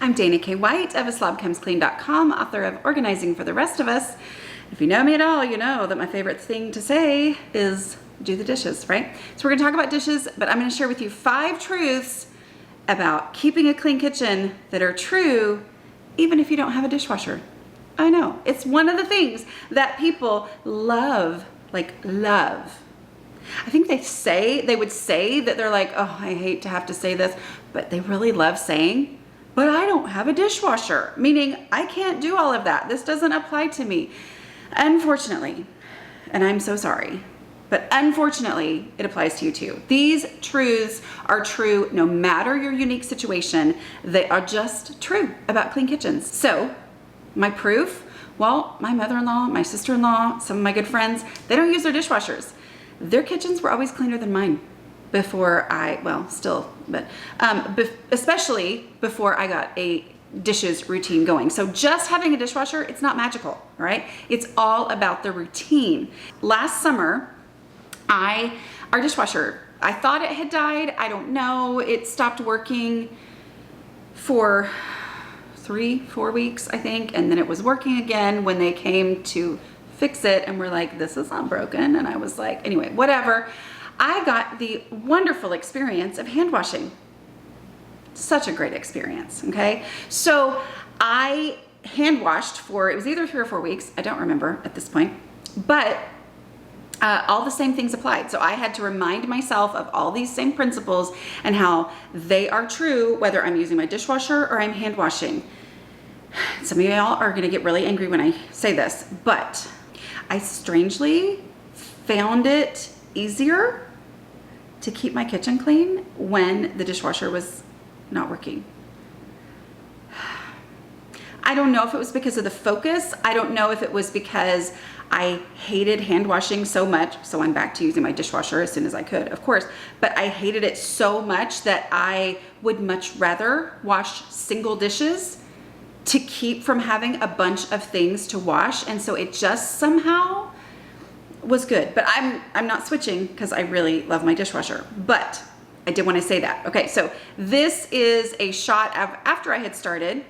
I'm Dana K. White of aslobcomesclean.com, author of Organizing for the Rest of Us. If you know me at all, you know that my favorite thing to say is do the dishes, right? So we're gonna talk about dishes, but I'm gonna share with you 5 truths about keeping a clean kitchen that are true even if you don't have a dishwasher. I know, it's one of the things that people love, like love. I think they would say that they're like, oh, I hate to have to say this, but they really love saying, but I don't have a dishwasher, meaning I can't do all of that. This doesn't apply to me. Unfortunately, and I'm so sorry, but unfortunately, it applies to you too. These truths are true no matter your unique situation. They are just true about clean kitchens. So my proof, well, my mother-in-law, my sister-in-law, some of my good friends, they don't use their dishwashers. Their kitchens were always cleaner than mine before especially before I got a dishes routine going. So just having a dishwasher, it's not magical, right? It's all about the routine. Last summer, our dishwasher, I thought it had died. I don't know. It stopped working for 3-4 weeks, I think. And then it was working again when they came to fix it. And we're like, this is not broken. And I was like, anyway, whatever. I got the wonderful experience of hand washing. Such a great experience, okay? So I hand washed for, it was either 3 or 4 weeks. I don't remember at this point, but all the same things applied. So I had to remind myself of all these same principles and how they are true, whether I'm using my dishwasher or I'm hand washing. Some of y'all are gonna get really angry when I say this, but I strangely found it easier to keep my kitchen clean when the dishwasher was not working. I don't know if it was because of the focus. I don't know if it was because I hated hand washing so much. So I'm back to using my dishwasher as soon as I could, of course, but I hated it so much that I would much rather wash single dishes to keep from having a bunch of things to wash. And so it just somehow was good, but I'm not switching because I really love my dishwasher, but I did want to say that. Okay, so this is a shot of after I had started,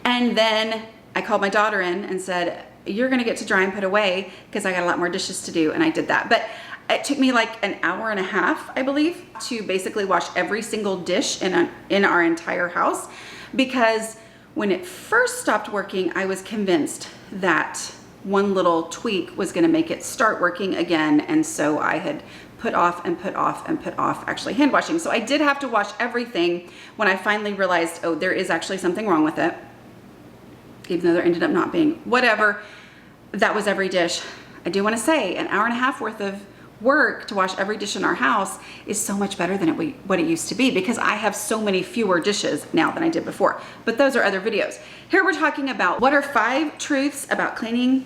and then I called my daughter in and said, you're gonna get to dry and put away because I got a lot more dishes to do, and I did that. But it took me like an hour and a half, I believe, to basically wash every single dish in our entire house, because when it first stopped working, I was convinced that one little tweak was gonna make it start working again, and so I had put off actually hand washing. So I did have to wash everything when I finally realized, oh, there is actually something wrong with it, even though there ended up not being. Whatever, that was every dish. I do want to say an hour and a half worth of work to wash every dish in our house is so much better than what it used to be, because I have so many fewer dishes now than I did before. But those are other videos. Here we're talking about what are 5 truths about keeping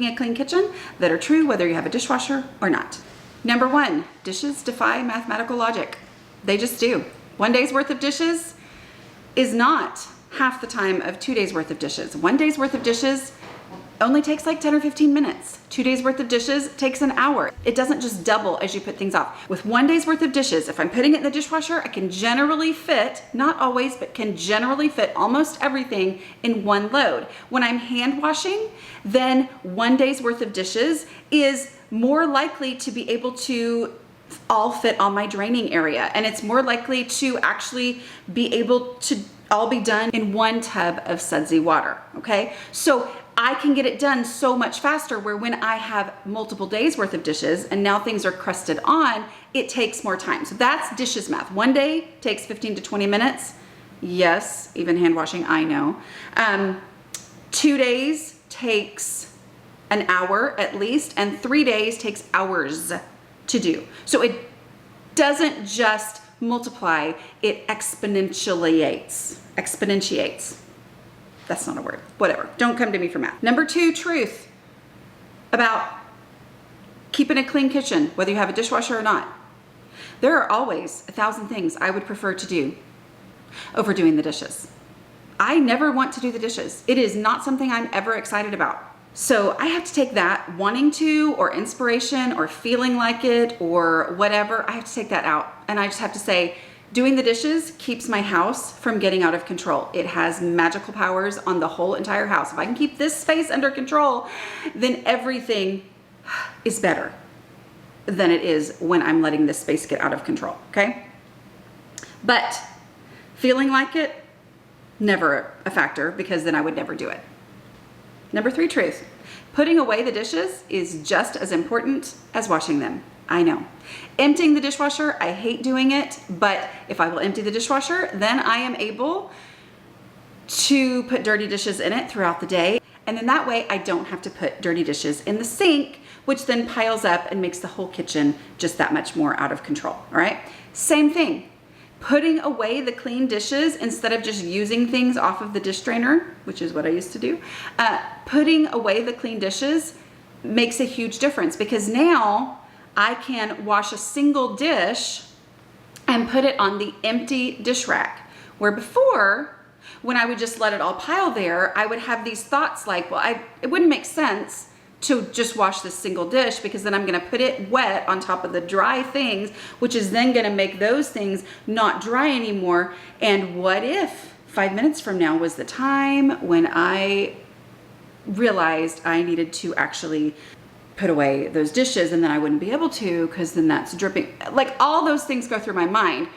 a clean kitchen that are true whether you have a dishwasher or not. Number 1, dishes defy mathematical logic. They just do. 1 day's worth of dishes is not half the time of 2 days worth of dishes. 1 day's worth of dishes only takes like 10 or 15 minutes. 2 days worth of dishes takes an hour. It doesn't just double as you put things off. With 1 day's worth of dishes, if I'm putting it in the dishwasher, I can generally fit, not always, but can generally fit almost everything in one load. When I'm hand washing, then 1 day's worth of dishes is more likely to be able to all fit on my draining area. And it's more likely to actually be able to all be done in one tub of sudsy water, okay? So I can get it done so much faster, where when I have multiple days worth of dishes and now things are crusted on, it takes more time. So that's dishes math. 1 day takes 15 to 20 minutes. Yes, even hand washing, I know. 2 days takes an hour at least, and 3 days takes hours to do. So it doesn't just multiply, it exponentiates. That's not a word. Whatever. Don't come to me for math. Number 2 truth about keeping a clean kitchen, whether you have a dishwasher or not. There are always 1,000 things I would prefer to do over doing the dishes. I never want to do the dishes. It is not something I'm ever excited about. So I have to take that wanting to, or inspiration, or feeling like it, or whatever, I have to take that out. And I just have to say, Doing the dishes keeps my house from getting out of control. It has magical powers on the whole entire house. If I can keep this space under control, then everything is better than it is when I'm letting this space get out of control, okay? But feeling like it, never a factor, because then I would never do it. Number 3 truth, putting away the dishes is just as important as washing them. I know. Emptying the dishwasher, I hate doing it, but if I will empty the dishwasher, then I am able to put dirty dishes in it throughout the day. And then that way I don't have to put dirty dishes in the sink, which then piles up and makes the whole kitchen just that much more out of control, all right? Same thing, putting away the clean dishes instead of just using things off of the dish drainer, which is what I used to do. Putting away the clean dishes makes a huge difference, because now I can wash a single dish and put it on the empty dish rack, where before, when I would just let it all pile there, I would have these thoughts like, well, it wouldn't make sense to just wash this single dish, because then I'm gonna put it wet on top of the dry things, which is then gonna make those things not dry anymore. And what if 5 minutes from now was the time when I realized I needed to actually put away those dishes, and then I wouldn't be able to, because then that's dripping. Like, all those things go through my mind.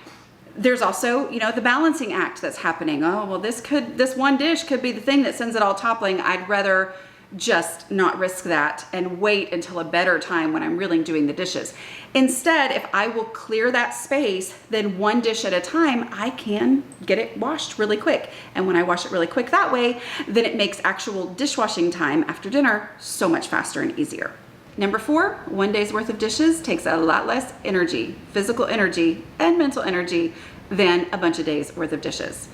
There's also, the balancing act that's happening. Oh, well, this one dish could be the thing that sends it all toppling. I'd rather just not risk that and wait until a better time when I'm really doing the dishes. Instead, if I will clear that space, then one dish at a time, I can get it washed really quick. And when I wash it really quick that way, then it makes actual dishwashing time after dinner so much faster and easier. Number 4, 1 day's worth of dishes takes a lot less energy, physical energy and mental energy, than a bunch of days worth of dishes.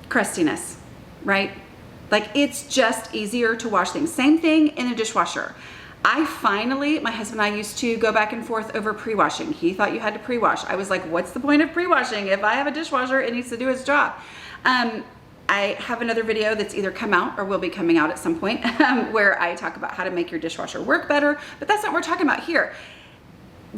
Crustiness, right? Like, it's just easier to wash things. Same thing in the dishwasher. My husband and I used to go back and forth over pre-washing. He thought you had to pre-wash. I was like, what's the point of pre-washing? If I have a dishwasher, it needs to do its job. I have another video that's either come out or will be coming out at some point where I talk about how to make your dishwasher work better, but that's not what we're talking about here.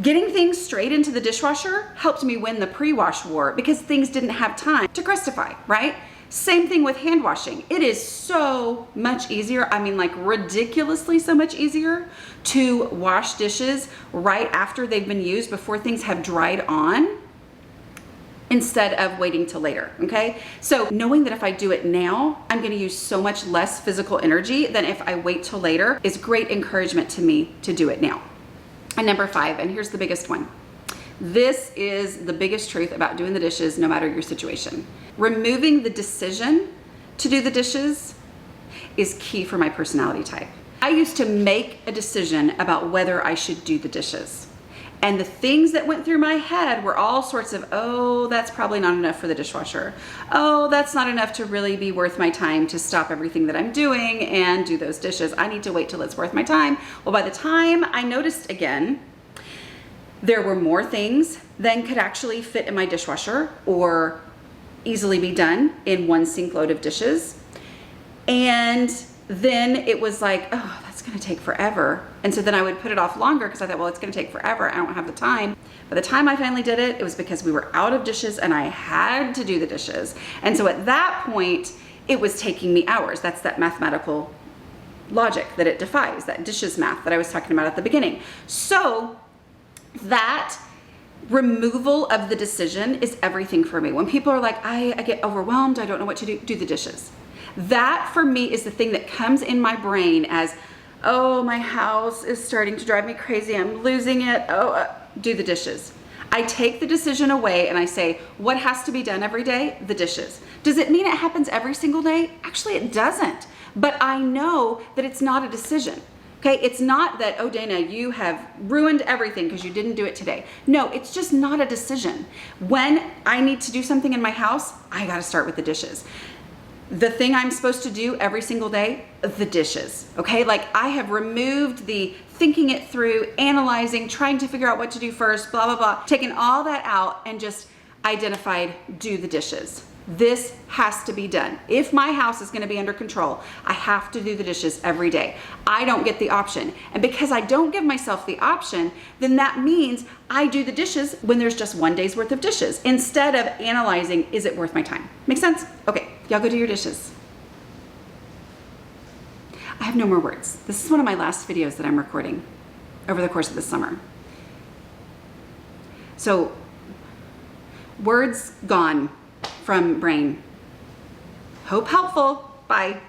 Getting things straight into the dishwasher helped me win the pre-wash war, because things didn't have time to crustify, right? Same thing with hand washing. It is so much easier, like ridiculously so much easier to wash dishes right after they've been used, before things have dried on, instead of waiting till later, okay? So knowing that if I do it now, I'm gonna use so much less physical energy than if I wait till later is great encouragement to me to do it now. And number 5, and here's the biggest one. This is the biggest truth about doing the dishes, no matter your situation. Removing the decision to do the dishes is key for my personality type. I used to make a decision about whether I should do the dishes. And the things that went through my head were all sorts of, oh, that's probably not enough for the dishwasher. Oh, that's not enough to really be worth my time to stop everything that I'm doing and do those dishes. I need to wait till it's worth my time. Well, by the time I noticed again, there were more things than could actually fit in my dishwasher or easily be done in one sink load of dishes. And then it was like, oh, that's gonna take forever. And so then I would put it off longer, because I thought, well, it's gonna take forever. I don't have the time. By the time I finally did it, it was because we were out of dishes and I had to do the dishes. And so at that point, it was taking me hours. That's that mathematical logic that it defies, that dishes math that I was talking about at the beginning. So that removal of the decision is everything for me. When people are like, I get overwhelmed, I don't know what to do the dishes. That for me is the thing that comes in my brain as, oh, my house is starting to drive me crazy, I'm losing it, do the dishes. I take the decision away and I say, what has to be done every day? The dishes. Does it mean it happens every single day? Actually, it doesn't. But I know that it's not a decision. Okay, it's not that, oh, Dana, you have ruined everything because you didn't do it today. No, it's just not a decision. When I need to do something in my house, I gotta start with the dishes. The thing I'm supposed to do every single day, the dishes, okay? Like, I have removed the thinking it through, analyzing, trying to figure out what to do first, blah, blah, blah, taken all that out and just identified, do the dishes. This has to be done. If my house is gonna be under control, I have to do the dishes every day. I don't get the option. And because I don't give myself the option, then that means I do the dishes when there's just one day's worth of dishes instead of analyzing, is it worth my time? Make sense? Okay, y'all go do your dishes. I have no more words. This is one of my last videos that I'm recording over the course of the summer. So, words gone from brain. Hope helpful. Bye.